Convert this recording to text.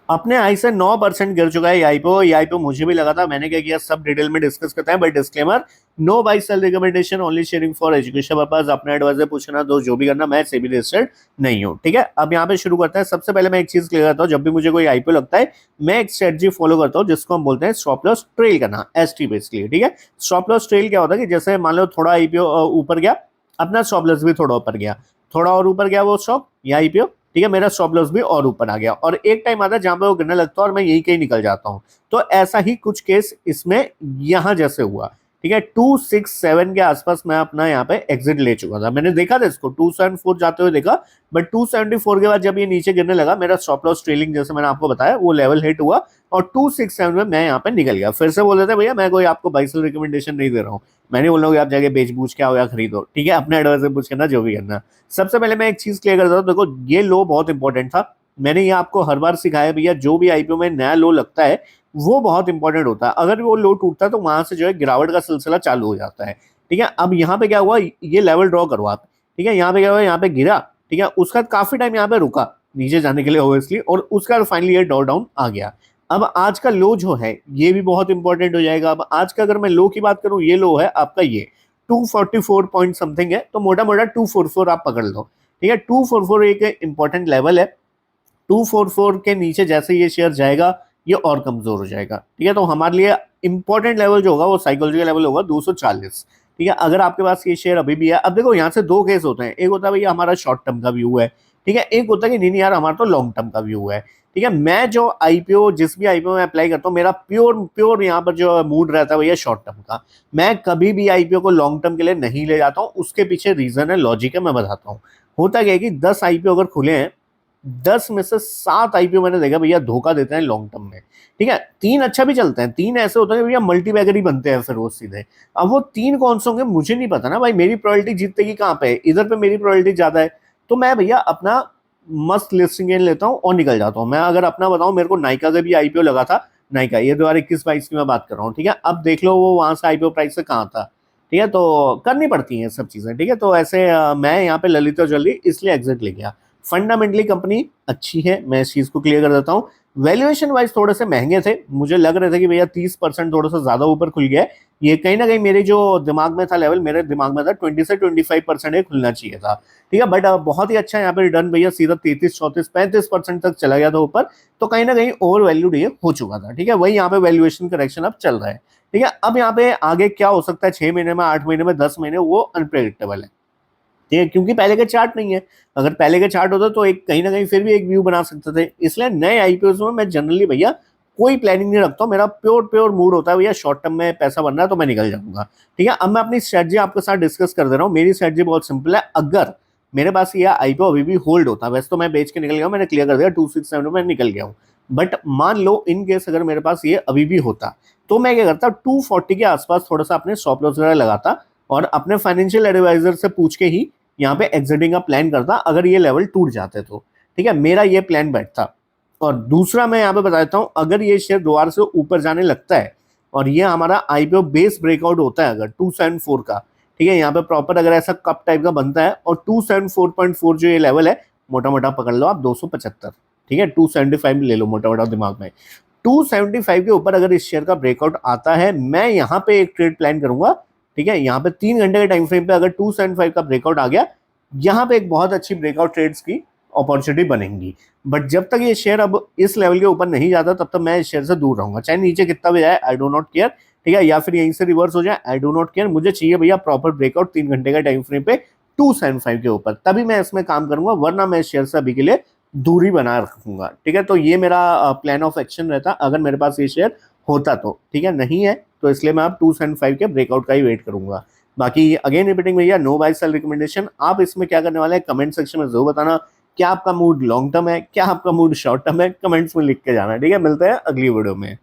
अपने आई से 9% गिर चुका है ये आईपीओ मुझे भी लगा था। मैंने क्या किया, सब डिटेल में डिस्कस करते हैं, but disclaimer, no buy sell recommendation, only sharing for education purpose. अपने एडवाइजर पूछना तो जो भी करना, मैं सेबी रजिस्टर्ड नहीं हूँ। ठीक है, अब यहाँ पे शुरू करते हैं। सबसे पहले मैं एक चीज क्लियर करता हूँ, जब भी मुझे कोई आईपीओ लगता है मैं एक स्ट्रेटजी फॉलो करता हूँ जिसको हम बोलते हैं स्टॉप लॉस ट्रेल करना, एसटी बेसिकली। ठीक है, स्टॉप लॉस ट्रेल क्या होता है कि जैसे मान लो थोड़ा आईपीओ ऊपर गया, अपना स्टॉप लॉस भी थोड़ा ऊपर गया, थोड़ा और ऊपर गया वो स्टॉप या आईपीओ, ठीक है, मेरा स्टॉप लॉस भी और ऊपर आ गया, और एक टाइम आता है जहां पे वो गिरने लगता है और मैं यही कहीं निकल जाता हूं। तो ऐसा ही कुछ केस इसमें यहां जैसे हुआ। ठीक है, 267 के आसपास मैं अपना यहाँ पे एग्जिट ले चुका था। मैंने देखा था इसको 274 जाते हुए देखा, बट 274 के बाद जब ये नीचे गिरने लगा, मेरा स्टॉप लॉस ट्रेलिंग जैसे मैंने आपको बताया वो लेवल हिट हुआ, और 267 में मैं यहाँ पे निकल गया। फिर से बोल देते भैया मैं कोई आपको बाई सेल रिकमेंडेशन नहीं दे रहा हूँ, मैंने बोल रहा हूँ आप जाके बेच बूझ के आओ या खरीदो। ठीक है, अपने एडवाइजर पूछ करना जो भी करना। सबसे पहले मैं एक चीज क्लियर करता हूँ, देखो ये लो बहुत इंपॉर्टेंट था। मैंने ये आपको हर बार सिखाया भैया, जो भी आईपीओ में नया लो लगता है वो बहुत इंपॉर्टेंट होता है। अगर वो लो टूटता है तो वहां से जो है गिरावट का सिलसिला चालू हो जाता है। ठीक है, अब यहाँ पे क्या हुआ, ये लेवल ड्रॉ करो आप। ठीक है, यहाँ पे क्या हुआ, यहाँ पे गिरा, ठीक है, उसका काफी टाइम यहाँ पे रुका नीचे जाने के लिए ओब्वियसली, और उसका फाइनली ये डॉ डाउन आ गया। अब आज का लो जो है ये भी बहुत इंपॉर्टेंट हो जाएगा। अब आज का अगर मैं लो की बात करूं, ये लो है आपका ये 244 पॉइंट समथिंग है, तो मोटा मोटा 244 आप पकड़ लो। ठीक है, 244 एक इंपॉर्टेंट लेवल है। 244 के नीचे जैसे ये शेयर जाएगा ये और कमजोर हो जाएगा। ठीक है, तो हमारे लिए इंपॉर्टेंट लेवल जो होगा वो साइकोलॉजिकल लेवल होगा 240। ठीक है, अगर आपके पास ये शेयर अभी भी है, अब देखो यहाँ से दो केस होते हैं, एक होता है भैया हमारा शॉर्ट टर्म का व्यू है, ठीक है, एक होता है कि नहीं नहीं यार हमारा तो लॉन्ग टर्म का व्यू है। ठीक है, मैं जो आईपीओ जिस भी आईपीओ में अप्लाई करता हूँ, मेरा प्योर प्योर यहाँ पर जो मूड रहता है भैया शॉर्ट टर्म का। मैं कभी भी आईपीओ को लॉन्ग टर्म के लिए नहीं ले जाता हूँ, उसके पीछे रीजन है, लॉजिक है, मैं बताता हूँ। होता क्या है कि 10 आईपीओ अगर खुले हैं, 10 में से 7 आईपीओ मैंने देखा भैया धोखा देते हैं लॉन्ग टर्म में। ठीक है, 3 अच्छा भी चलते हैं, 3 ऐसे होते हैं भैया मल्टी बैगर ही बनते हैं फिर वो सीधे। अब वो 3 कौन से होंगे मुझे नहीं पता ना भाई, मेरी प्रोबेबिलिटी जीतने की कहाँ पे है, इधर पे मेरी प्रोबेबिलिटी ज्यादा है। तो मैं भैया अपना मस्त लिस्टिंग गेन लेता हूँ और निकल जाता हूँ। मैं अगर अपना बताऊं, मेरे को नाइका का भी आईपीओ लगा था, नाइका ये 2021-22 की मैं बात कर रहा हूँ। ठीक है, अब देख लो वो वहां से आईपीओ प्राइस से कहाँ था। ठीक है, तो करनी पड़ती हैं सब चीजें। ठीक है, तो ऐसे मैं यहाँ पे ललित और जल्दी इसलिए एग्जिट ले गया। फंडामेंटली कंपनी अच्छी है, मैं इस चीज को क्लियर कर देता हूँ। वैल्यूएशन वाइज थोड़े से महंगे थे, मुझे लग रहे थे कि भैया 30% थोड़ा सा ज्यादा ऊपर खुल गया है। ये कहीं ना कहीं मेरे जो दिमाग में था लेवल, मेरे दिमाग में था 20 से 25% ये खुलना चाहिए था। ठीक है, बट बहुत ही अच्छा यहाँ पे रिटर्न भैया सीधा 33, 34, 35% तक चला गया था ऊपर। तो कहीं ना कहीं ओवर वैल्यूड ये हो चुका था। ठीक है, वही यहाँ पे वैल्यूएशन करेक्शन अब चल रहा है। ठीक है, अब यहाँ पे आगे क्या हो सकता है, 6 महीने में, 8 महीने में, 10 महीने, वो अनप्रेडिक्टेबल है। ठीक है, क्योंकि पहले का चार्ट नहीं है। अगर पहले का चार्ट होता तो एक कहीं ना कहीं फिर भी एक व्यू बना सकते थे। इसलिए नए आईपीओ में मैं जनरली भैया कोई प्लानिंग नहीं रखता हूँ। मेरा प्योर प्योर मूड होता है भैया शॉर्ट टर्म में पैसा बनना है तो मैं निकल जाऊंगा। ठीक है, अब मैं अपनी स्ट्रेटजी आपके साथ डिस्कस कर दे रहा हूँ। मेरी स्ट्रेटजी बहुत सिंपल है। अगर मेरे पास ये आईपीओ अभी भी होल्ड होता, वैसे तो मैं बेच के निकल गया हूँ, मैंने क्लियर कर दिया 267 में निकल गया हूँ, बट मान लो इन केस अगर मेरे पास ये अभी भी होता, तो मैं क्या करता, 240 के आसपास थोड़ा सा अपने स्टॉप लॉस वगैरह लगाता, और अपने फाइनेंशियल एडवाइजर से पूछ के ही यहाँ पे एग्जिटिंग का प्लान करता अगर ये लेवल टूट जाते तो। ठीक है, मेरा ये प्लान बैठता। और दूसरा मैं यहाँ पे बता देता हूँ, अगर ये शेयर दोबारा से ऊपर जाने लगता है और ये हमारा आईपीओ बेस ब्रेकआउट होता है अगर 274 का, ठीक है, यहाँ पे प्रॉपर अगर ऐसा कप टाइप का बनता है और 274.4 जो ये लेवल है, मोटा मोटा पकड़ लो आप 275। ठीक है, 275 ले लो मोटा मोटा दिमाग में। 275 के ऊपर अगर इस शेयर का ब्रेकआउट आता है, मैं यहाँ पे एक ट्रेड प्लान करूंगा। ठीक है, यहाँ पे 3 घंटे के टाइम फ्रेम पे अगर 275 का ब्रेकआउट आ गया, यहाँ पे एक बहुत अच्छी ब्रेकआउट ट्रेड्स की अपॉर्चुनिटी बनेंगी। बट जब तक ये शेयर अब इस लेवल के ऊपर नहीं जाता, तब तक मैं इस शेयर से दूर रहूंगा, चाहे नीचे कितना भी जाए, आई डो नॉट केयर। ठीक है, या फिर यहीं से रिवर्स हो जाए, आई डो नॉट केयर। मुझे चाहिए भैया प्रॉपर ब्रेकआउट 3 घंटे का टाइम फ्रेम पे 275 के ऊपर, तभी मैं इसमें काम करूंगा, वरना मैं इस शेयर से अभी के लिए दूरी बना रखूंगा। ठीक है, तो ये मेरा प्लान ऑफ एक्शन रहता अगर मेरे पास ये शेयर होता तो। ठीक है, नहीं है तो इसलिए मैं अब 275 के ब्रेकआउट का ही वेट करूंगा। बाकी अगेन रिपीटिंग भैया, नो बाय सेल रिकमेंडेशन। आप इसमें क्या करने वाले हैं कमेंट सेक्शन में जरूर बताना, क्या आपका मूड लॉन्ग टर्म है, क्या आपका मूड शॉर्ट टर्म है, कमेंट्स में लिख के जाना। ठीक है, मिलते हैं अगली वीडियो में।